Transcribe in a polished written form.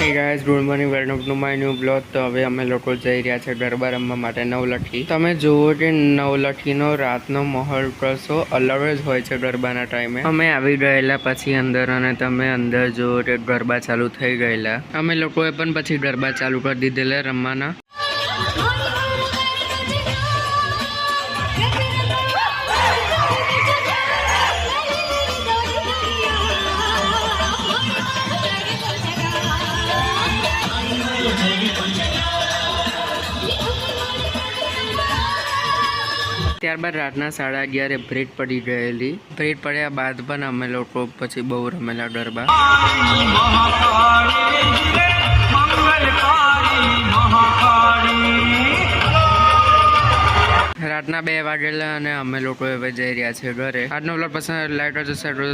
Hey guys, good morning, welcome to my new blog. તો હવે અમે લોકો જઈ રહ્યા છે ગરબા રમવા માટે નવલખી. તમે જુઓ કે નવલખીનો રાતનો માહોલ કશો અલગ જ હોય છે ગરબાના ટાઈમે. અમે આવી ગયેલા પછી અંદર, અને તમે અંદર જુઓ કે ગરબા ચાલુ થઈ ગયેલા. અમે લોકોએ પણ પછી ગરબા ચાલુ કરી દીધેલા રમવાના. ત્યારબાદ રાતના 11:30 બ્રેક પડી ગયેલી. બ્રેક પડ્યા બાદ પણ અમે લોકો પછી બહુ રમેલા ગરબા. રાતના 2 વાગેલા અને અમે લોકો હવે જઈ રહ્યા છે ઘરે. આજનો બ્લોગ પસંદ લાઈક કરજો, શેર કરજો.